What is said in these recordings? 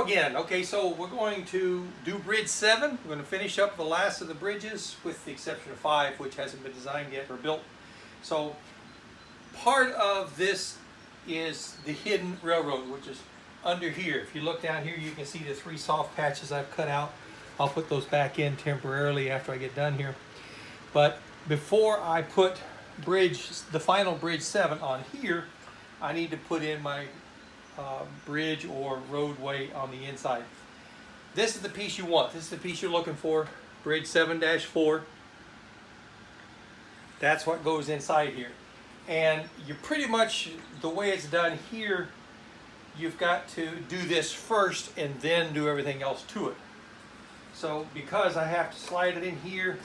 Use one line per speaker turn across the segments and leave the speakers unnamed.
again. Okay, so we're going to do bridge 7. We're going to finish up the last of the bridges with the exception of 5, which hasn't been designed yet or built. So part of this is the hidden railroad, which is under here. If you look down here, you can see the 3 soft patches I've cut out. I'll put those back in temporarily after I get done here. But before I put the final bridge 7 on here, I need to put in my bridge or roadway on the inside. This is the piece you want. This is the piece you're looking for. Bridge 7-4. That's what goes inside here. And you pretty much, the way it's done here, you've got to do this first and then do everything else to it. So because I have to slide it in here,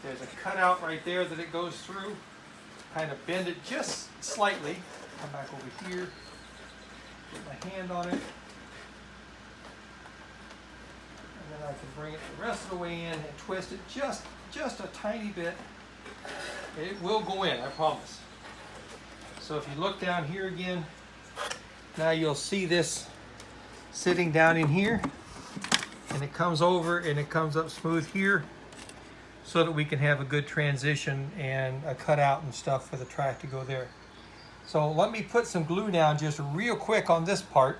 there's a cutout right there that it goes through. Kind of bend it just slightly. Come back over here. Put my hand on it. And then I can bring it the rest of the way in and twist it just a tiny bit. It will go in, I promise. So if you look down here again, now you'll see this sitting down in here. And it comes over and it comes up smooth here so that we can have a good transition and a cutout and stuff for the track to go there. So let me put some glue down just real quick on this part.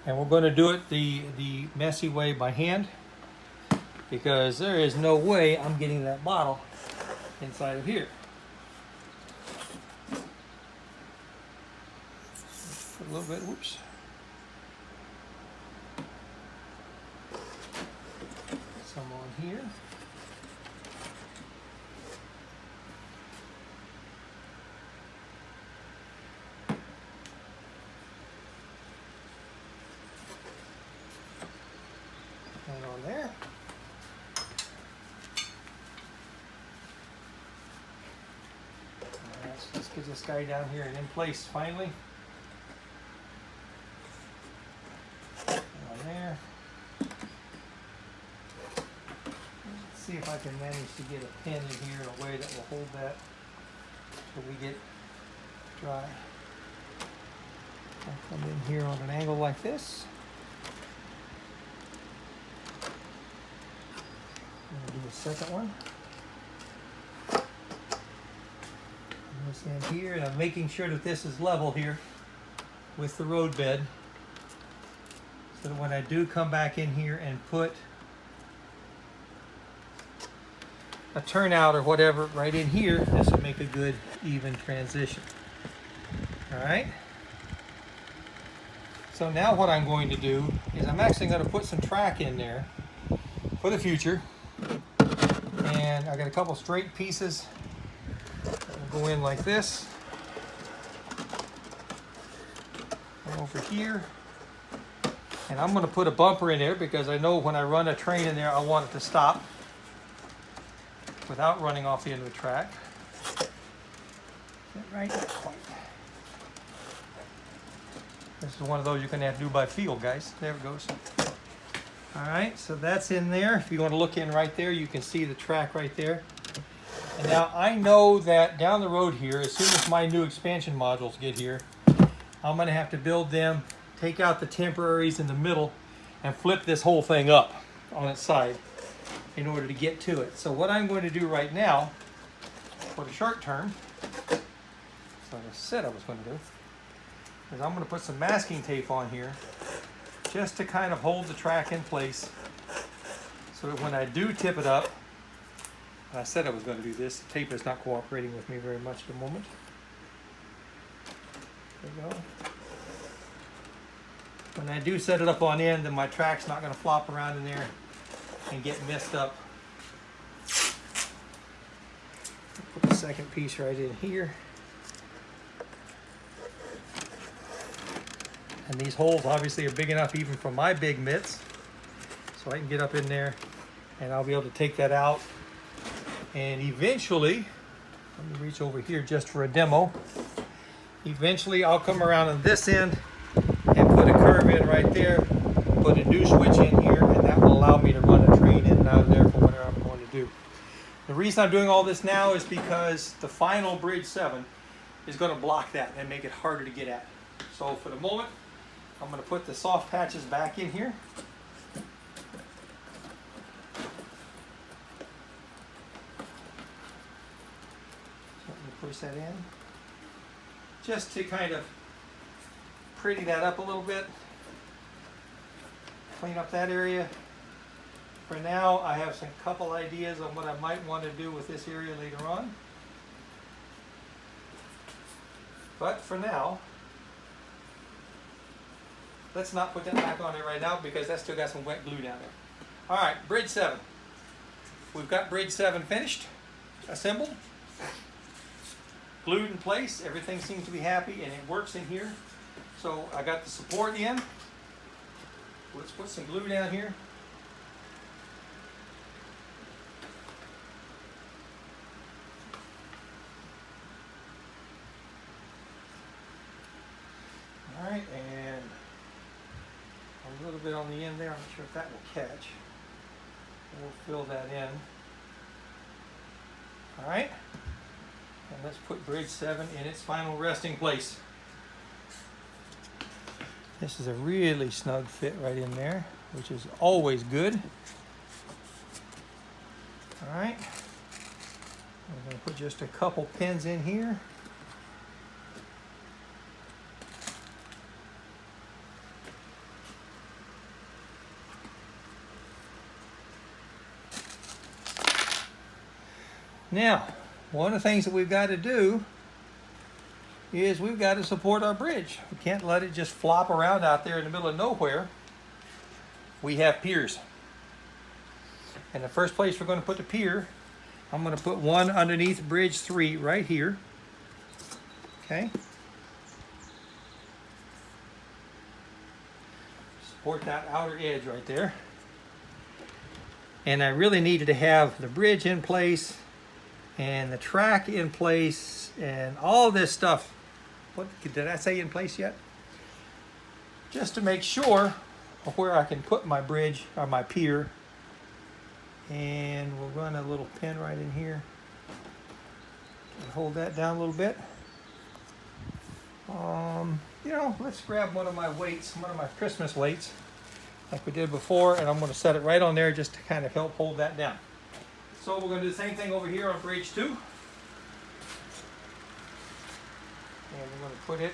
And we're going to do it the messy way by hand, because there is no way I'm getting that bottle inside of here. Put a little bit, whoops. Some on here. And on there. Alright, so let's get this guy down here and in place finally. And on there. See if I can manage to get a pin in here in a way that will hold that till we get dry. I'll come in here on an angle like this. I'm going to do a second one. And this in here, and I'm making sure that this is level here with the road bed, so that when I do come back in here and put a turnout or whatever right in here, this will make a good even transition. Alright, so now what I'm going to do is I'm actually going to put some track in there for the future, and I got a couple straight pieces that will go in like this, and over here, and I'm going to put a bumper in there because I know when I run a train in there I want it to stop without running off the end of the track. Is that right? Not quite. This is one of those you're going to have to do by feel, guys. There it goes. Alright, so that's in there. If you want to look in right there, you can see the track right there. And now I know that down the road here, as soon as my new expansion modules get here, I'm going to have to build them, take out the temporaries in the middle, and flip this whole thing up on its side in order to get to it. So what I'm going to do right now, for the short term, so I said I was going to do, is I'm going to put some masking tape on here just to kind of hold the track in place so that when I do tip it up, and I said I was going to do this, the tape is not cooperating with me very much at the moment. There we go. When I do set it up on end, then my track's not going to flop around in there and get messed up. Put the second piece right in here. And these holes obviously are big enough even for my big mitts, so I can get up in there and I'll be able to take that out. And eventually, let me reach over here just for a demo. Eventually I'll come around on this end and put a curve in right there, put a new switch in here, and that will allow me to run a train in and out of there for whatever I'm going to do. The reason I'm doing all this now is because the final bridge 7 is going to block that and make it harder to get at. So for the moment, I'm going to put the soft patches back in here. So let me push that in. Just to kind of pretty that up a little bit. Clean up that area. For now, I have some couple ideas on what I might want to do with this area later on. But for now, let's not put that back on there right now because that's still got some wet glue down there. All right, bridge 7. We've got bridge 7 finished, assembled, glued in place. Everything seems to be happy and it works in here. So I got the support in. Let's put some glue down here. All right, and a little bit on the end there. I'm not sure if that will catch. We'll fill that in. All right, and let's put bridge 7 in its final resting place. This is a really snug fit right in there, which is always good. All right, we're going to put just a couple pins in here. Now, one of the things that we've got to do is we've got to support our bridge. We can't let it just flop around out there in the middle of nowhere. We have piers. And the first place we're going to put the pier, I'm going to put one underneath bridge 3 right here. Okay. Support that outer edge right there. And I really needed to have the bridge in place and the track in place and all this stuff. What did I say in place yet? Just to make sure of where I can put my bridge or my pier. And we'll run a little pin right in here and hold that down a little bit. You know, let's grab one of my weights, one of my Christmas weights like we did before, and I'm going to set it right on there just to kind of help hold that down. So we're going to do the same thing over here on bridge 2. And we're going to put it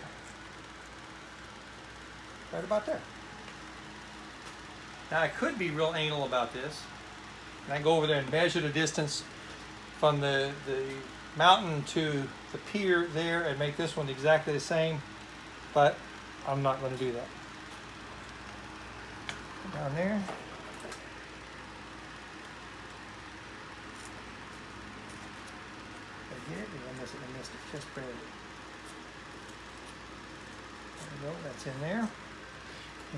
right about there. Now I could be real anal about this. And I can go over there and measure the distance from the mountain to the pier there and make this one exactly the same. But I'm not going to do that. Down there. I missed it just barely. There we go, that's in there.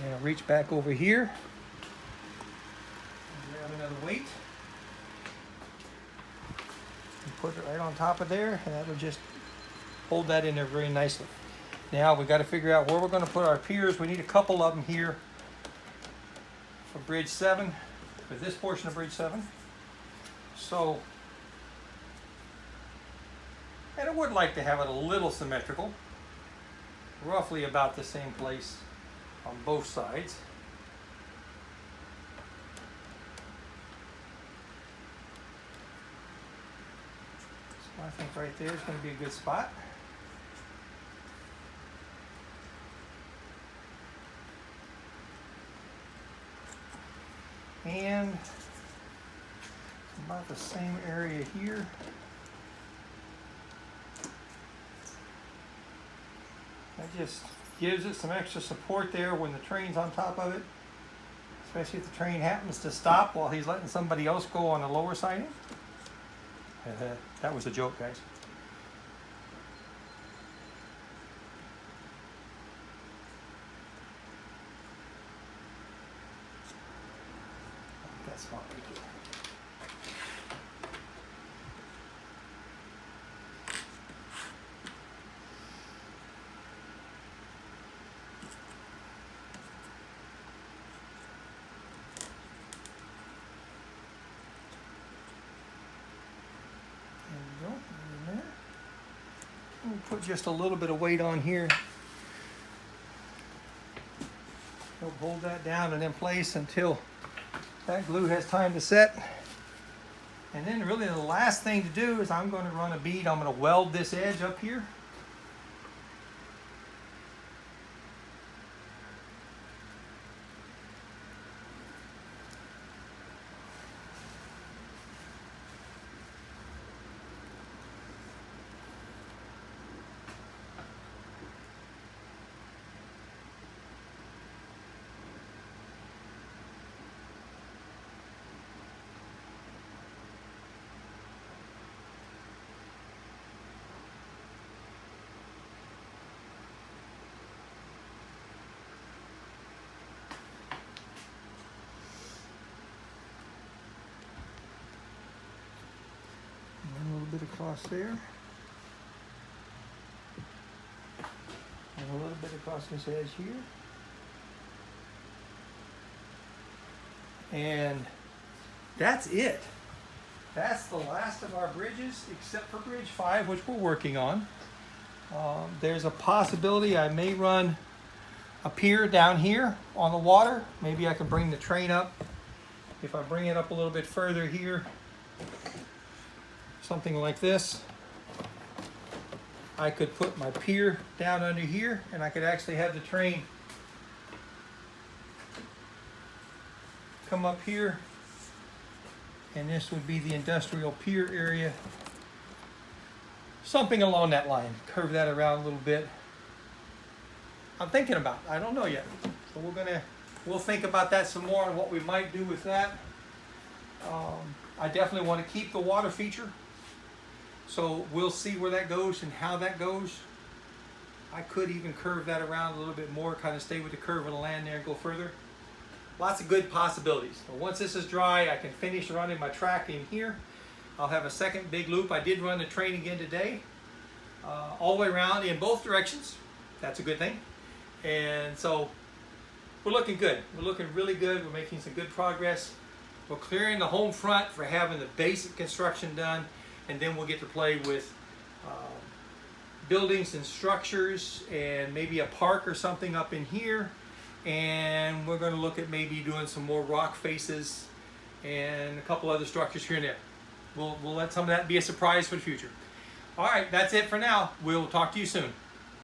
And I'll reach back over here and grab another weight and put it right on top of there, and that'll just hold that in there very nicely. Now we've got to figure out where we're going to put our piers. We need a couple of them here for bridge 7, for this portion of bridge 7. So, and I would like to have it a little symmetrical, roughly about the same place on both sides. So I think right there is going to be a good spot. And about the same area here. That just gives it some extra support there when the train's on top of it, especially if the train happens to stop while he's letting somebody else go on the lower siding. That was a joke, guys. That's not right here. We'll put just a little bit of weight on here. hold that down and in place until that glue has time to set. And then really the last thing to do is I'm going to run a bead. I'm going to weld this edge up here. A little bit across there. And a little bit across this edge here. And that's it. That's the last of our bridges, except for bridge 5, which we're working on. There's a possibility I may run a pier down here on the water. Maybe I can bring the train up. If I bring it up a little bit further here, something like this, I could put my pier down under here and I could actually have the train come up here, and this would be the industrial pier area. Something along that line. Curve that around a little bit. I'm thinking about it. I don't know yet. So we'll think about that some more and what we might do with that. I definitely want to keep the water feature. So we'll see where that goes and how that goes. I could even curve that around a little bit more, kind of stay with the curve of the land there and go further. Lots of good possibilities. So once this is dry, I can finish running my track in here. I'll have a second big loop. I did run the train again today, all the way around in both directions. That's a good thing. And so we're looking good. We're looking really good. We're making some good progress. We're clearing the home front for having the basic construction done. And then we'll get to play with buildings and structures and maybe a park or something up in here. And we're going to look at maybe doing some more rock faces and a couple other structures here and there. We'll let some of that be a surprise for the future. All right, that's it for now. We'll talk to you soon.